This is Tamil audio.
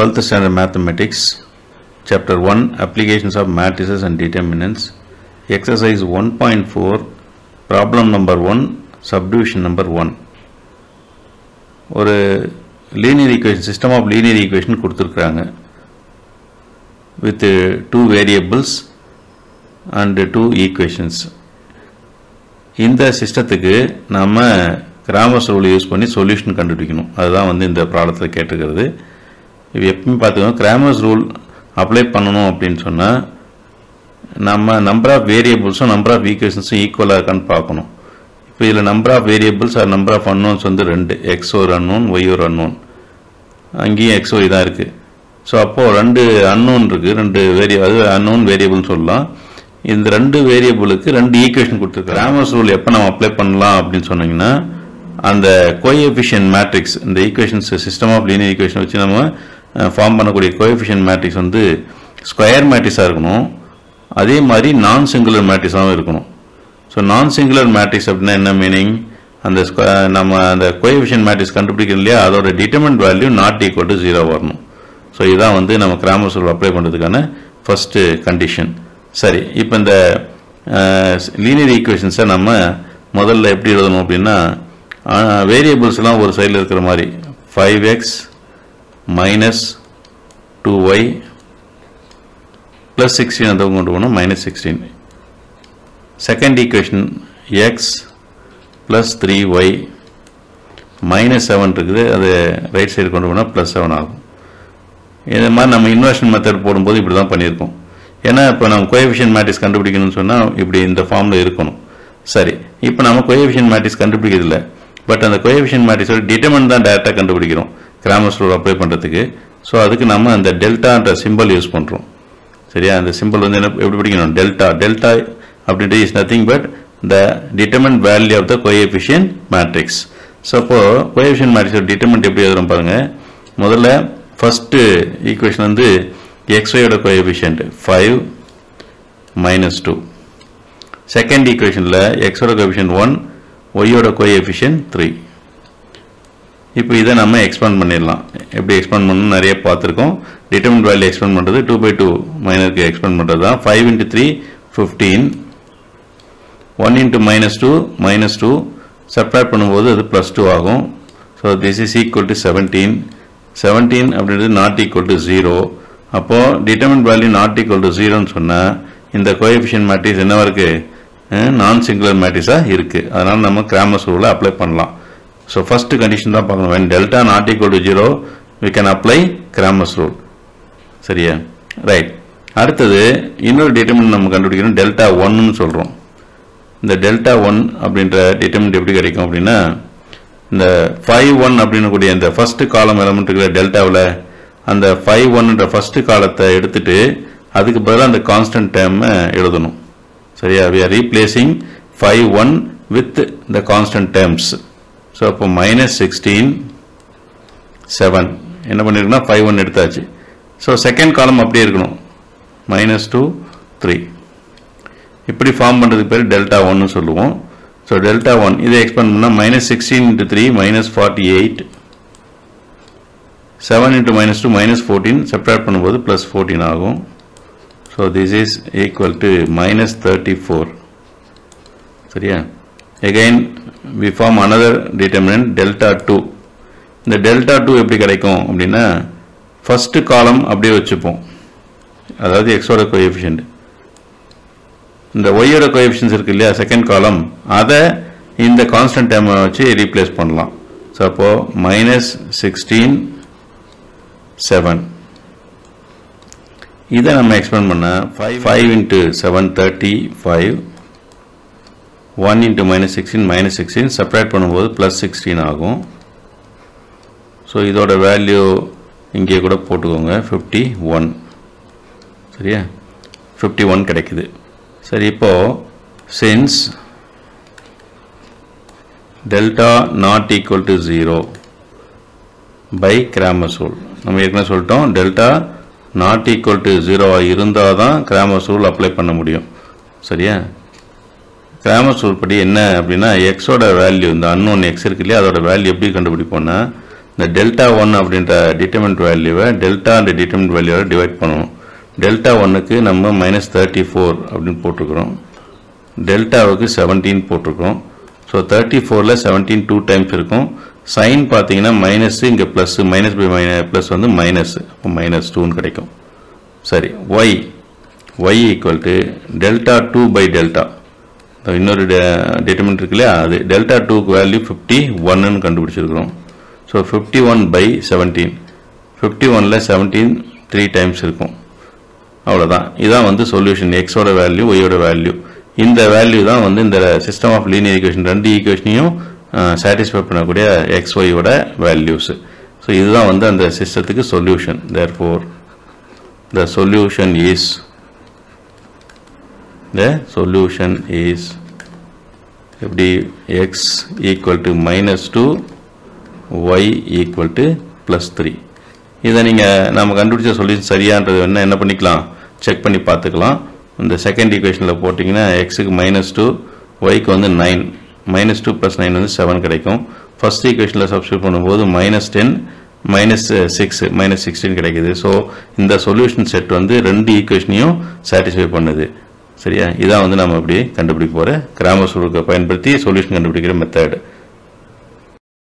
12th standard mathematics, chapter 1, applications of matrices and determinants, exercise 1.4, problem number 1, subdivision number 1. ஒரு linear equation, system of linear equation கொடுத்திருக்காங்க with two variables and two equations. இந்த சிஸ்டத்துக்கு நாம கிராமர்ஸ் ரூல் யூஸ் பண்ணி சொல்யூஷன் கண்டுபிடிக்கணும். அதுதான் இந்த ப்ராப்ளத்தில் கேட்டிருக்கிறது. இது எப்பவும் பார்த்துக்கோங்க, கிராமர்ஸ் ரூல் அப்ளை பண்ணணும் அப்படின்னு சொன்னால் நம்ம நம்பர் ஆஃப் வேரியபிள்ஸும் நம்பர் ஆஃப் ஈக்குவேஷன்ஸும் ஈக்குவலாக இருக்கான்னு பார்க்கணும். இப்போ இதில் number of variables are number of unknowns ரெண்டு, எக்ஸ் ஒரு அன்னோன், ஒய் ஒரு அன்னோன். அங்கேயும் எக்ஸ் ஒய் தான் இருக்குது. ஸோ அப்போது ரெண்டு அன்னோன் இருக்குது, ரெண்டு அது அன்னோன் வேரியபிள்னு சொல்லலாம். இந்த ரெண்டு வேரியபிளுக்கு ரெண்டு ஈக்குவேஷன் கொடுத்துருக்கு. கிராமர்ஸ் ரூல் எப்போ நம்ம அப்ளை பண்ணலாம் அப்படின்னு சொன்னீங்கன்னா, அந்த கோஎஃபிஷியன்ட் மேட்ரிக்ஸ், இந்த equations system of linear equation வச்சு நம்ம ஃபார்ம் பண்ணக்கூடிய கோஎஃபிஷியன்ட் மேட்ரிக்ஸ் ஸ்கொயர் மேட்ரிக்ஸாக இருக்கணும். அதே மாதிரி நான் சிங்குலர் மேட்ரிக்ஸாகவும் இருக்கணும். ஸோ நான் சிங்குலர் மேட்ரிக்ஸ் அப்படின்னா என்ன மீனிங்? நம்ம அந்த கோஎஃபிஷியன்ட் மேட்ரிக்ஸ் கண்டுபிடிக்கணும் இல்லையா, அதோட determinant value not equal to 0 வரணும். ஸோ இதுதான் நம்ம கிராமர்ஸ் ரூல் அப்ளை பண்ணுறதுக்கான ஃபர்ஸ்ட் கண்டிஷன். சரி, இப்போ இந்த லீனியர் ஈக்குவேஷன்ஸை நம்ம முதல்ல எப்படி எழுதணும் அப்படின்னா, வேரியபிள்ஸ்லாம் ஒரு சைடில் இருக்கிற மாதிரி 5x மைனஸ் 2y ப்ளஸ் 16 அதை கொண்டு போகணும், minus 16. Second equation x plus 3y minus 7 இருக்குது, அது ரைட் சைடு கொண்டு போனால் ப்ளஸ் 7 ஆகும். இந்த மாதிரி நம்ம இன்வர்ஷன் மெத்தட் போடும்போது இப்படி தான் பண்ணியிருக்கோம். ஏன்னா இப்போ நம்ம கோஎஃபிஷியன்ட் மேட்ரிக்ஸ் கண்டுபிடிக்கணும்னு சொன்னால் இப்படி இந்த ஃபார்மில் இருக்கணும். சரி, இப்போ நம்ம கோஎஃபிஷியன்ட் மேட்ரிக்ஸ் கண்டுபிடிக்கிறதில்ல, பட் அந்த கோஎஃபிஷியன்ட் மேட்ரிக்ஸோட டிட்டர்மினன்ட் தான் டேரெக்டாக கண்டுபிடிக்கிறோம் கிராமர்ஸ் ரூல் அப்ளை பண்ணுறதுக்கு. ஸோ அதுக்கு நம்ம அந்த டெல்டான்ற சிம்பிள் யூஸ் பண்ணுறோம். சரியா, அந்த சிம்பிள் என்ன எப்படி படிக்கணும்? டெல்டா. டெல்டா அப்படின்றது is nothing but the determinant value of the coefficient matrix. So அப்போ கோஎஃபிஷியன்ட் மேட்ரிக்ஸோட டிட்டர்மினன்ட் எப்படி எழுதுறோம் பாருங்க. முதல்ல ஃபர்ஸ்ட் ஈக்குவேஷன் xyயோட கோஎஃபிஷியன்ட் 5 மைனஸ் 2. செகண்ட் ஈக்குவேஷனில் எக்ஸோட கோஎஃபிஷியன்ட் 1, ஒய்யோட கோஎஃபிஷியன்ட் 3. இப்போ இதை நம்ம எக்ஸ்பேண்ட் பண்ணிடலாம். எப்படி எக்ஸ்பேண்ட் பண்ணணும் நிறைய பார்த்துருக்கோம். டிட்டர்மினன்ட் வேல்யூ எக்ஸ்பேண்ட் பண்ணுறது 2/2 மைனருக்கு எக்ஸ்பேண்ட் பண்ணுறது தான். 5 × 3 15, 1 × -2 சப்ட்ராக்ட் பண்ணும்போது அது +2 ஆகும். So this is equal to 17. 17 அப்படின்றது நாட் ஈக்குவல் டு 0. அப்போது determinant value not equal to 0ன்னு சொன்னால் இந்த கோஎஃபிஷியன்ட் மேட்ரிக்ஸ் என்னவா இருக்குது? நான் சிங்குலர் மேட்ரிக்ஸாக இருக்குது. அதனால் நம்ம கிராமர்ஸ் ரூலை அப்ளை பண்ணலாம். ஸோ ஃபர்ஸ்ட் கண்டிஷன் தான் பார்க்கணும். when delta not equal to 0 we can apply Cramer's rule. சரியா, ரைட். அடுத்தது இன்னொரு டிட்டர்மினன்ட் நம்ம கண்டுபிடிக்கணும், டெல்டா 1ன்னு சொல்கிறோம். இந்த டெல்டா 1 அப்படின்ற டிட்டர்மினன்ட் எப்படி கிடைக்கும் அப்படின்னா, இந்த 5-1 அப்படின்னு கூடிய இந்த ஃபர்ஸ்ட் காலம் எலமெண்ட் இருக்கிற டெல்டாவில் அந்த 5-1ன்ற ஃபர்ஸ்ட் காலத்தை எடுத்துட்டு அதுக்கு பதிலாக அந்த கான்ஸ்டன்ட் டேர்ம் எழுதணும். சரியா, we are replacing 5-1 with the constant terms. So அப்போ -16 7 என்ன பண்ணிருக்குன்னா 5-1 எடுத்தாச்சு. ஸோ செகண்ட் காலம் அப்படியே இருக்கணும், -2 3. இப்படி ஃபார்ம் பண்ணுறதுக்கு பேர் டெல்டா 1ன்னு சொல்லுவோம். ஸோ டெல்டா 1 இதை எக்ஸ்பேண்ட் பண்ணால் -16 × 3 -48, 7 × -2 -14 சப்ட்ராக்ட் பண்ணும்போது +14 ஆகும். So this is equal to -34. சரியா, again we form another determinant delta 2. இந்த delta 2 எப்படி கிடைக்கும் அப்படின்னா, ஃபர்ஸ்ட் காலம் அப்படியே வச்சுப்போம், அதாவது எக்ஸோட கோஎஃபிஷியன்ட். இந்த ஒய்யோட கோஎஃபிஷியன்ஸ் இருக்கு இல்லையா, செகண்ட் காலம், அதை இந்த கான்ஸ்டன்ட் டேர்மை வச்சு ரீப்ளேஸ் பண்ணலாம். ஸோ அப்போ -16 7 இதை நம்ம எக்ஸ்பேண்ட் பண்ண 5 × 7 35, 1 × -16 சப்ட்ராக்ட் பண்ணும்போது +16 ஆகும். ஸோ இதோட வேல்யூ இங்கே கூட போட்டுக்கோங்க, 51. சரியா, 51 கிடைக்குது. சரி, இப்போ since delta not equal to 0 by Cramer's rule, நம்ம ஏற்கனவே சொல்லிட்டோம், டெல்டா நாட் ஈக்குவல் டு 0 இருந்தால் தான் கிராமர்ஸ் ரூல் அப்ளை பண்ண முடியும். சரியா, கிராமர்ஸ் ரூல் படி என்ன அப்படின்னா, எக்ஸோட வேல்யூ, இந்த அன்னோன் எக்ஸ் இருக்கு இல்லையா, அதோட வேல்யூ எப்படி கண்டுபிடிப்போம்னா, இந்த டெல்டா 1 அப்படின்ற டிட்டர்மினன்ட் வேல்யூவை டெல்டா அந்த டிட்டர்மினன்ட் வேல்யூவை டிவைட் பண்ணணும். டெல்டா 1க்கு நம்ம -34 அப்படின்னு போட்டிருக்கிறோம், டெல்டாவுக்கு 17 போட்டிருக்கிறோம். ஸோ 34ல் 17 2 டைம்ஸ் இருக்கும். சைன் பார்த்தீங்கன்னா மைனஸ், இங்கே ப்ளஸ், மைனஸ் பை ப்ளஸ் வந்து மைனஸ், அப்போ -2ன்னு கிடைக்கும். சரி, y equal to delta 2 by delta, இன்னொரு டிட்டர்மினன்ட் இருக்கு இல்லையா, அது டெல்டா 2க்கு வேல்யூ 51ன்னு கண்டுபிடிச்சிருக்கிறோம். ஸோ 51 பை 17, 51ல் 17 3 டைம்ஸ் இருக்கும். அவ்வளோதான். இதான் வந்து சொல்யூஷன், எக்ஸோட வேல்யூ ஒய்யோட வேல்யூ. இந்த வேல்யூ தான் வந்து இந்த சிஸ்டம் ஆஃப் லீனியர் ஈக்குவேஷன் ரெண்டு ஈக்குவேஷனையும் சாட்டிஸ்ஃபை பண்ணக்கூடிய எக்ஸ் ஒய்யோட வேல்யூஸ். ஸோ இதுதான் வந்து அந்த சிஸ்டத்துக்கு solution. Therefore the solution is எப்படி x equal to -2 y equal to +3. இதை நீங்கள் நம்ம கண்டுபிடிச்ச சொல்யூஷன் சரியான்றது என்ன பண்ணிக்கலாம், செக் பண்ணி பார்த்துக்கலாம். இந்த செகண்ட் ஈக்குவேஷனில் போட்டிங்கன்னா எக்ஸுக்கு -2, ஒய்க்கு வந்து 9, -2 + 9 வந்து 7 கிடைக்கும். ஃபர்ஸ்ட் ஈக்குவேஷனில் சப்ஸ்டியூட் பண்ணும்போது -10 -6 -16 கிடைக்குது. ஸோ இந்த சொல்யூஷன் செட் வந்து ரெண்டு ஈக்குவேஷனையும் சாட்டிஸ்ஃபை பண்ணுது. சரியா, இதான் வந்து நம்ம இப்படி கண்டுபிடிக்க போகிற கிராமர் ரூலை பயன்படுத்தி சொல்யூஷன் கண்டுபிடிக்கிற மெத்தட்.